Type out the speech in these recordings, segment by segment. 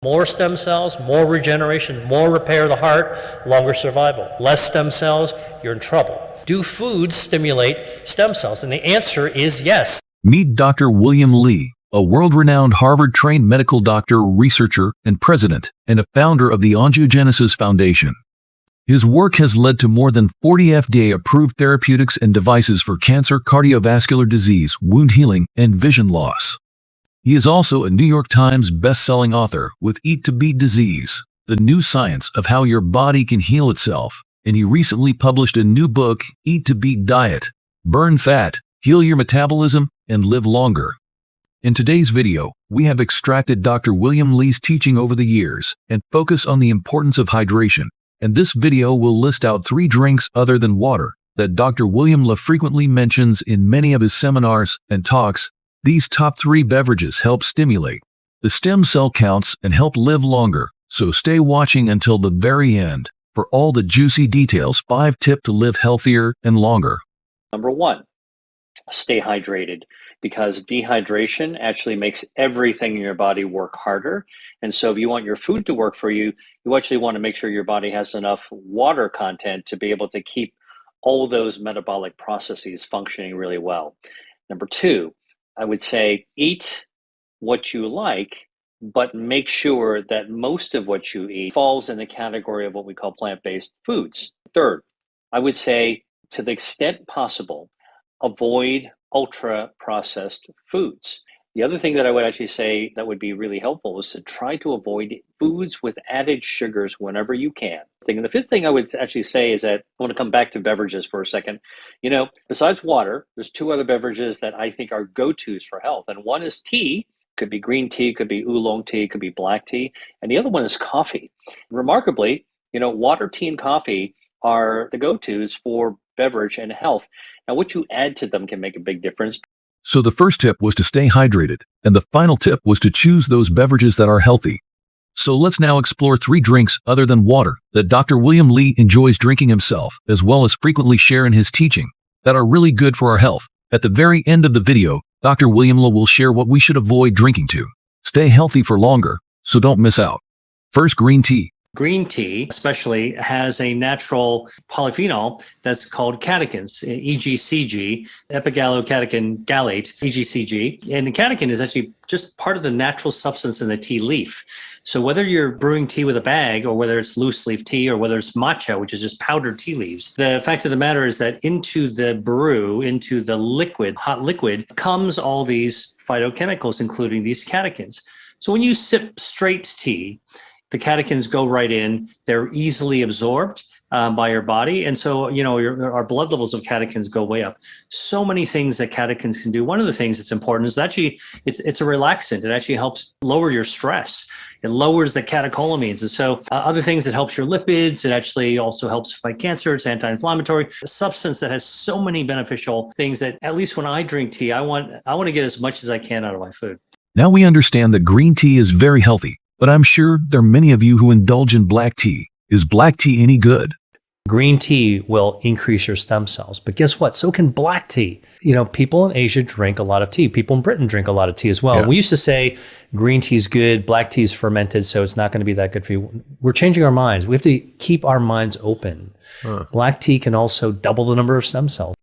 More stem cells, more regeneration, more repair of the heart, longer survival. Less stem cells, you're in trouble. Do foods stimulate stem cells? And the answer is yes. Meet Dr. William Li, a world-renowned Harvard-trained medical doctor, researcher, and president, and a founder of the Angiogenesis Foundation. His work has led to more than 40 FDA-approved therapeutics and devices for cancer, cardiovascular disease, wound healing, and vision loss. He is also a New York Times best-selling author with Eat to Beat Disease, the new science of how your body can heal itself, and he recently published a new book, Eat to Beat Diet, Burn Fat, Heal Your Metabolism, and Live Longer. In today's video, we have extracted Dr. William Li's teaching over the years and focus on the importance of hydration, and this video will list out 3 drinks other than water that Dr. William Li frequently mentions in many of his seminars and talks. These top 3 beverages help stimulate the stem cell counts and help live longer, so stay watching until the very end for all the juicy details. 5 tips to live healthier and longer. Number 1, stay hydrated, because dehydration actually makes everything in your body work harder. And so if you want your food to work for you, you actually want to make sure your body has enough water content to be able to keep all those metabolic processes functioning really well. Number 2, I would say eat what you like, but make sure that most of what you eat falls in the category of what we call plant-based foods. Third, I would say to the extent possible, avoid ultra-processed foods. The other thing that I would actually say that would be really helpful is to try to avoid foods with added sugars whenever you can. And the 5th thing I would actually say is that I want to come back to beverages for a second. You know, besides water, there's 2 other beverages that I think are go-tos for health. And one is tea. Could be green tea, could be oolong tea, could be black tea. And the other one is coffee. Remarkably, you know, water, tea, and coffee are the go-tos for beverage and health. Now, what you add to them can make a big difference. So the first tip was to stay hydrated, and the final tip was to choose those beverages that are healthy. So let's now explore 3 drinks other than water that Dr. William Li enjoys drinking himself, as well as frequently share in his teaching, that are really good for our health. At the very end of the video, Dr. William Li will share what we should avoid drinking to stay healthy for longer, so don't miss out. First, green tea. Green tea especially has a natural polyphenol that's called catechins, EGCG, epigallocatechin gallate, EGCG. And the catechin is actually just part of the natural substance in the tea leaf. So whether you're brewing tea with a bag, or whether it's loose leaf tea, or whether it's matcha, which is just powdered tea leaves, the fact of the matter is that into the brew, into the liquid, hot liquid, comes all these phytochemicals, including these catechins. So when you sip straight tea, the catechins go right in. They're easily absorbed by your body. And so, you know, our blood levels of catechins go way up. So many things that catechins can do. One of the things that's important is actually it's a relaxant. It actually helps lower your stress. It lowers the catecholamines. And so other things, it helps your lipids. It actually also helps fight cancer. It's anti-inflammatory. A substance that has so many beneficial things that, at least when I drink tea, I want to get as much as I can out of my food. Now we understand that green tea is very healthy, but I'm sure there are many of you who indulge in black tea. Is black tea any good? Green tea will increase your stem cells, but guess what? So can black tea. You know, people in Asia drink a lot of tea. People in Britain drink a lot of tea as well. Yeah. We used to say green tea is good, black tea is fermented, so it's not going to be that good for you. We're changing our minds. We have to keep our minds open. Black tea can also double the number of stem cells.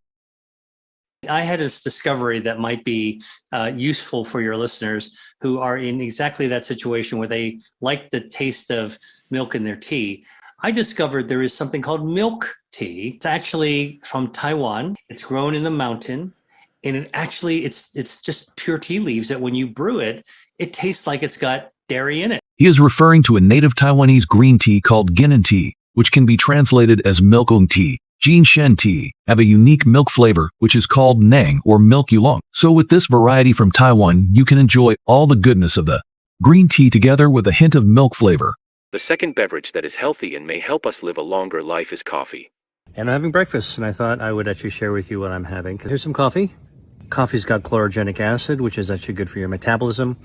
I had this discovery that might be useful for your listeners who are in exactly that situation where they like the taste of milk in their tea. I discovered there is something called milk tea. It's actually from Taiwan. It's grown in the mountain, and it's just pure tea leaves that when you brew it, it tastes like it's got dairy in it. He is referring to a native Taiwanese green tea called Guinan tea, which can be translated as milkong tea. Jinshen tea have a unique milk flavor, which is called nang or milk oolong. So with this variety from Taiwan, you can enjoy all the goodness of the green tea together with a hint of milk flavor. The second beverage that is healthy and may help us live a longer life is coffee. And I'm having breakfast, and I thought I would actually share with you what I'm having. Here's some coffee. Coffee's got chlorogenic acid, which is actually good for your metabolism.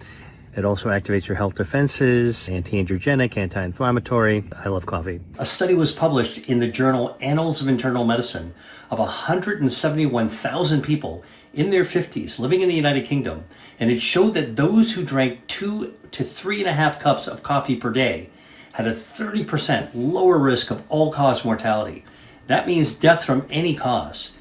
It also activates your health defenses, anti-angiogenic, anti-inflammatory. I love coffee. A study was published in the journal Annals of Internal Medicine of 171,000 people in their 50s, living in the United Kingdom, and it showed that those who drank 2 to 3.5 cups of coffee per day had a 30% lower risk of all-cause mortality. That means death from any cause.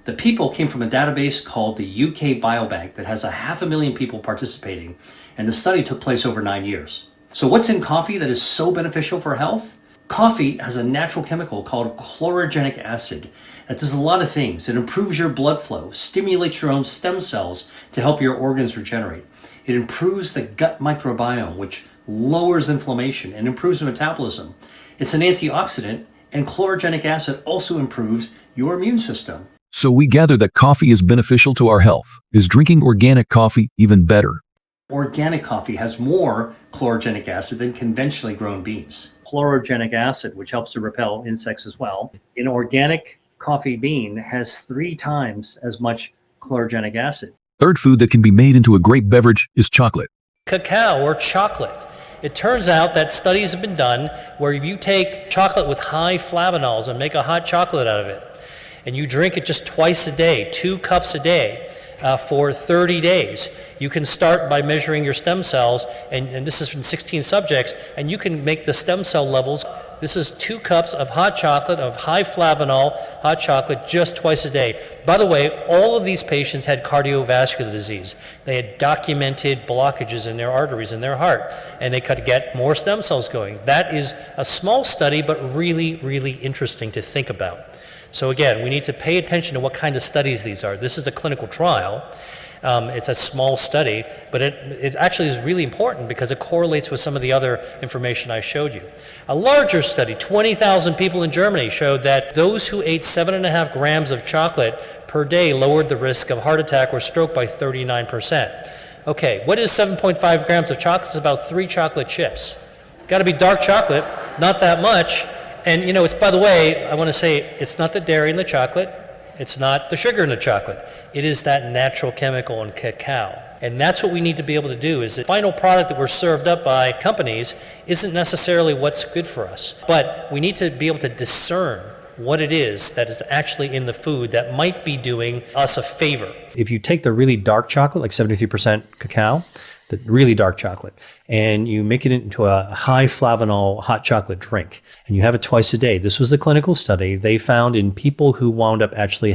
The people came from a database called the UK Biobank that has 500,000 people participating, and the study took place over 9 years. So what's in coffee that is so beneficial for health? Coffee has a natural chemical called chlorogenic acid that does a lot of things. It improves your blood flow, stimulates your own stem cells to help your organs regenerate. It improves the gut microbiome, which lowers inflammation and improves metabolism. It's an antioxidant, and chlorogenic acid also improves your immune system. So we gather that coffee is beneficial to our health. Is drinking organic coffee even better? Organic coffee has more chlorogenic acid than conventionally grown beans. Chlorogenic acid, which helps to repel insects as well. An organic coffee bean has 3 times as much chlorogenic acid. Third food that can be made into a great beverage is chocolate. Cacao or chocolate. It turns out that studies have been done where if you take chocolate with high flavanols and make a hot chocolate out of it, and you drink it just twice a day, 2 cups a day, for 30 days. You can start by measuring your stem cells, and this is from 16 subjects, and you can make the stem cell levels. This is 2 cups of hot chocolate, of high flavanol hot chocolate, just twice a day. By the way, all of these patients had cardiovascular disease. They had documented blockages in their arteries in their heart, and they could get more stem cells going. That is a small study, but really, really interesting to think about. So again, we need to pay attention to what kind of studies these are. This is a clinical trial. It's a small study, but it actually is really important because it correlates with some of the other information I showed you. A larger study, 20,000 people in Germany, showed that those who ate 7.5 grams of chocolate per day lowered the risk of heart attack or stroke by 39%. Okay, what is 7.5 grams of chocolate? It's about 3 chocolate chips. Got to be dark chocolate, not that much. And you know, it's, by the way, I want to say it's not the dairy in the chocolate, it's not the sugar in the chocolate. It is that natural chemical in cacao. And that's what we need to be able to do, is the final product that we're served up by companies isn't necessarily what's good for us. But we need to be able to discern what it is that is actually in the food that might be doing us a favor. If you take the really dark chocolate, like 73% cacao, the really dark chocolate, and you make it into a high flavanol hot chocolate drink, and you have it twice a day. This was the clinical study. They found in people who wound up actually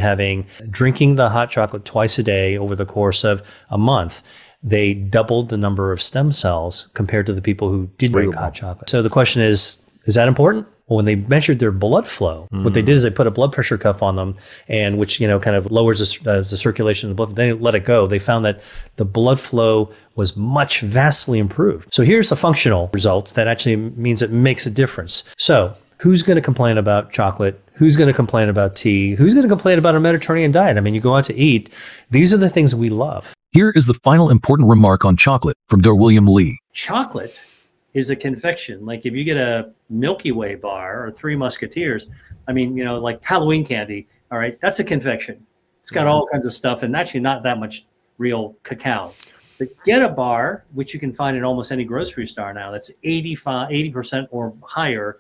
drinking the hot chocolate twice a day over the course of a month, they doubled the number of stem cells compared to the people who didn't drink hot chocolate. So the question is that important? Well, when they measured their blood flow, what they did is they put a blood pressure cuff on them, and which, you know, kind of lowers the circulation of the blood. Then they let it go. They found that the blood flow was vastly improved. So here's a functional result that actually means it makes a difference. So who's going to complain about chocolate? Who's going to complain about tea? Who's going to complain about a Mediterranean diet? I mean, you go out to eat. These are the things we love. Here is the final important remark on chocolate from Dr. William Li. Chocolate is a confection. Like if you get a Milky Way bar or Three Musketeers, I mean, you know, like Halloween candy, all right, that's a confection. It's got all kinds of stuff and actually not that much real cacao. But get a bar, which you can find in almost any grocery store now, that's 80% or higher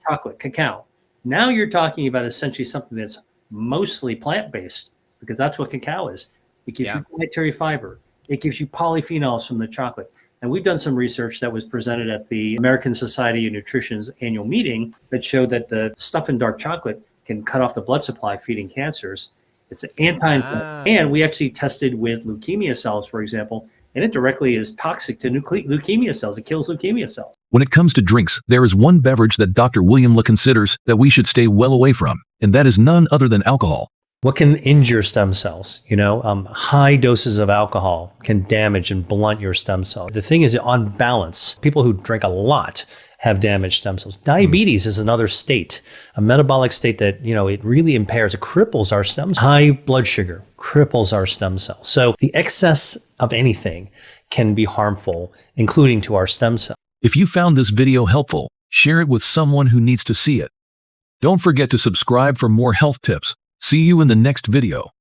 chocolate, cacao. Now you're talking about essentially something that's mostly plant-based, because that's what cacao is. It gives you dietary fiber. It gives you polyphenols from the chocolate. And we've done some research that was presented at the American Society of Nutrition's annual meeting that showed that the stuff in dark chocolate can cut off the blood supply feeding cancers. It's an anti-inflammatory. And we actually tested with leukemia cells, for example, and it directly is toxic to leukemia cells. It kills leukemia cells. When it comes to drinks, there is one beverage that Dr. William Li considers that we should stay well away from, and that is none other than alcohol. What can injure stem cells? You know, high doses of alcohol can damage and blunt your stem cell. The thing is, on balance, people who drink a lot have damaged stem cells. Diabetes is another state, a metabolic state that, you know, it really impairs, it cripples our stem cells. High blood sugar cripples our stem cells. So the excess of anything can be harmful, including to our stem cells. If you found this video helpful, share it with someone who needs to see it. Don't forget to subscribe for more health tips. See you in the next video.